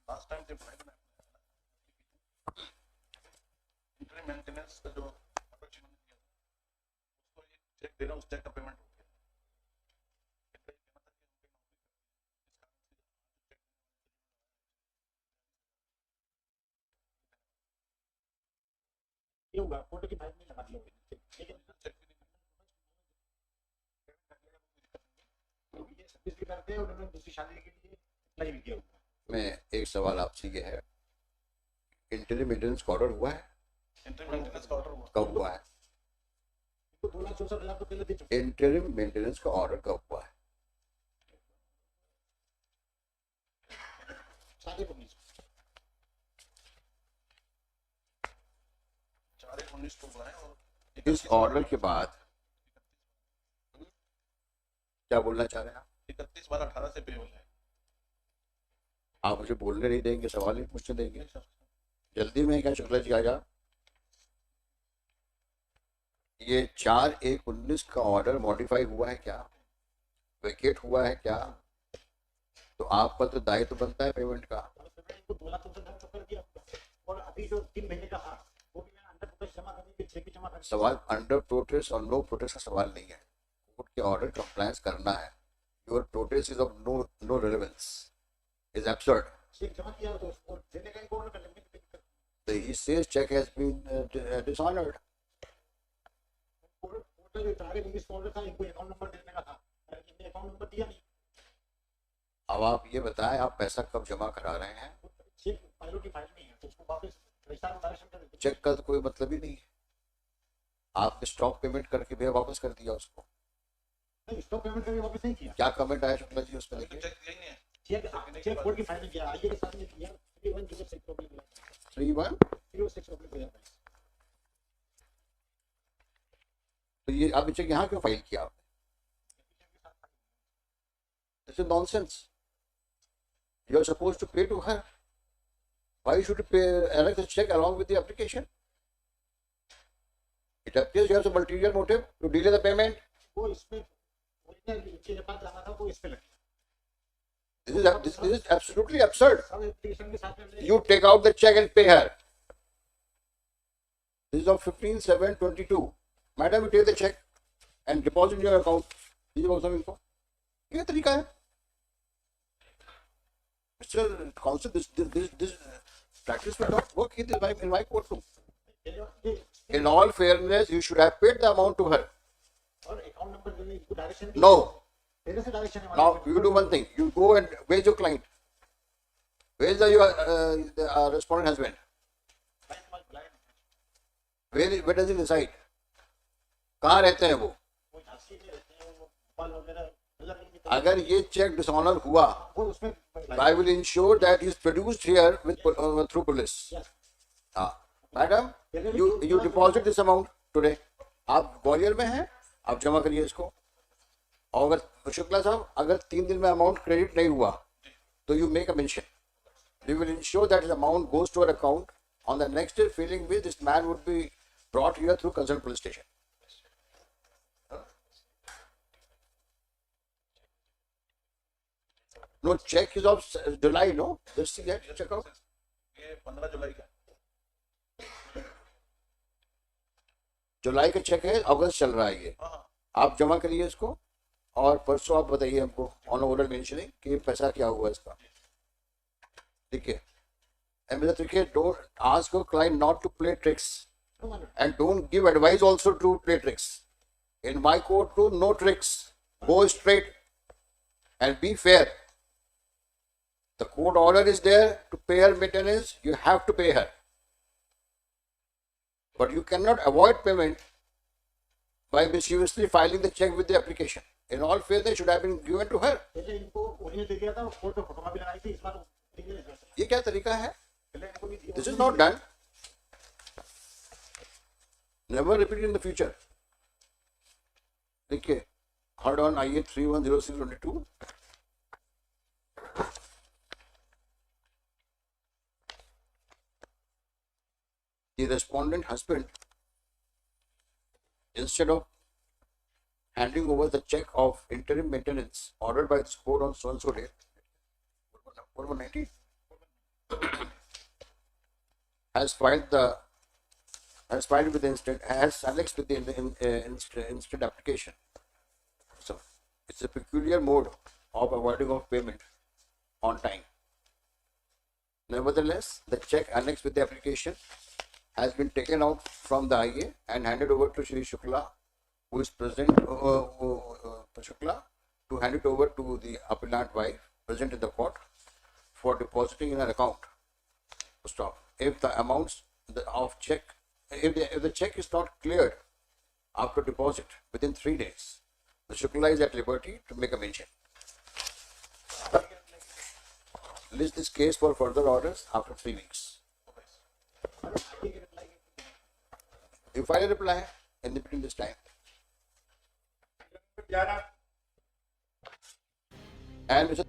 Last time जब interim maintenance का जो अपेक्षा मैंने किया उसको ये चेक दे रहा हूँ, उस चेक का पेमेंट हो गया। ये होगा फोटो की फाइल में लगा दिया, लेकिन ये सर्विस भी करते हैं और उन्होंने दूसरी शादी के लिए अप्लाई भी किया हुआ। मैं एक सवाल आपसे ये है, इंटरिम मेंटेनेंस का ऑर्डर हुआ है? इंटरिम मेंटेनेंस का ऑर्डर हुआ कब हुआ है? तो 2,64,000 तो पहले दे चुके। इंटरिम मेंटेनेंस का ऑर्डर कब हुआ है? 4/19 को हुआ है। और इस ऑर्डर के बाद क्या बोलना चाह रहे हैं आप? 31/12/18 से पेबल है। आप मुझे बोलने नहीं देंगे, सवाल नहीं पूछने देंगे? जल्दी में क्या शुक्ला जी आएगा? ये 4/1/19 का ऑर्डर मॉडिफाई हुआ है क्या? वेकेट हुआ है क्या? तो आप पर तो दायित्व बनता है पेमेंट का। तो 2,64,000 तो कर दिया, और अभी जो 3 महीने का था वो भी मैंने अंडर प्रोटेस्ट जमा करने के चेक भी जमा कर। सवाल अंडर प्रोटेस्ट और नो प्रोटेस्ट का सवाल नहीं है, कोर्ट के ऑर्डर कंप्लायंस करना है। Your protest is of no relevance, is absurd. Cheque जमा किया तो उसको देने का ऑर्डर कर लेंगे। So he says check has been dishonored. जो 4/19 का ऑर्डर था, इनको अकाउंट नंबर देने का था, इन्होंने अकाउंट नंबर दिया नहीं। अब आप ये बताएं, आप पैसा कब जमा करा रहे हैं? चेक फाइलों की फाइल में है, तो उसको वापस रजिस्ट्रार में डायरेक्शन कर देते। चेक का तो कोई मतलब ही नहीं है, आपने स्टॉक पेमेंट करके भी वापस कर दिया उसको। नहीं, स्टॉक पेमेंट करके वापस नहीं किया। क्या कमेंट आया शुक्ला जी उसमें? देखिए चेक दिया ही नहीं है। चेक कोर्ट की फाइल में किया, आईए के साथ में किया, 3106 प्रॉब्लम है, 3106 प्रॉब्लम है। तो ये आप चेक यहाँ क्यों फाइल किया आपने? This is nonsense. You are supposed to pay to her. Why should you pay annex the check along with the application? It appears you have some ulterior motive to delay the payment. वो इसमें original चीज़ पास जाना था, वो इस पे लगी। This is absolutely absurd. सब application के साथ में You take out the check and pay her. This is of 15/7/22. Madam, you take the check and deposit in your account. This is also info. ये तरीका है Mr. Counsel, this practice will not work in my courtroom. In all fairness, you should have paid the amount to her. और account number देने इसको direction No. पहले से direction है। Now you do one thing. You go and where's your client? Where's the respondent husband? Where does he reside? कहाँ रहते हैं वो? अगर ये चेक डिसऑनर हुआ, I will ensure that he is produced here with through police. Madam, you deposit this amount today. आप ग्वालियर में हैं, आप जमा करिए इसको। और अगर शुक्ला साहब, अगर 3 दिन में अमाउंट क्रेडिट नहीं हुआ तो you make a mention. We will ensure that the amount goes to our account. On the next day, feeling with this man would be brought here through concerned police station. No, check is of July, no? Just see that, check out. ये 15 जुलाई का। जुलाई का check है, अगस्त चल रहा है ये। आप जमा करिए इसको और परसों आप बताइए हमको ऑन ओरल मेंशनिंग कि पैसा क्या हुआ इसका। ठीक है? And Mr. Trikhet, don't ask your client not to play tricks and don't give advice also to play tricks. In my courtroom, no tricks. Go straight and be fair. The court order is there to pay her maintenance. You have to pay her. But you cannot avoid payment by mischievously filing the check with the application. In all fairness, should have been given to her. ये क्या तरीका है? This is not done. Never repeat in the future. देखिए, heard on IA 310622. The respondent husband, instead of handing over the check of interim maintenance ordered by this court on so and so date, 4/19, has filed with the instant, has annexed with the instant application. So it's a peculiar mode of avoiding of payment on time. Nevertheless, the check annexed with the application has been taken out from the IA and handed over to Shri Shukla, who is present, Shukla, to hand it over to the appellant wife present in the court for depositing in her account. Stop. If the amounts of check, if the check is not cleared after deposit within 3 days, the Shukla is at liberty to make a mention. List this case for further orders after 3 weeks. You file a reply in between this time. And Mr.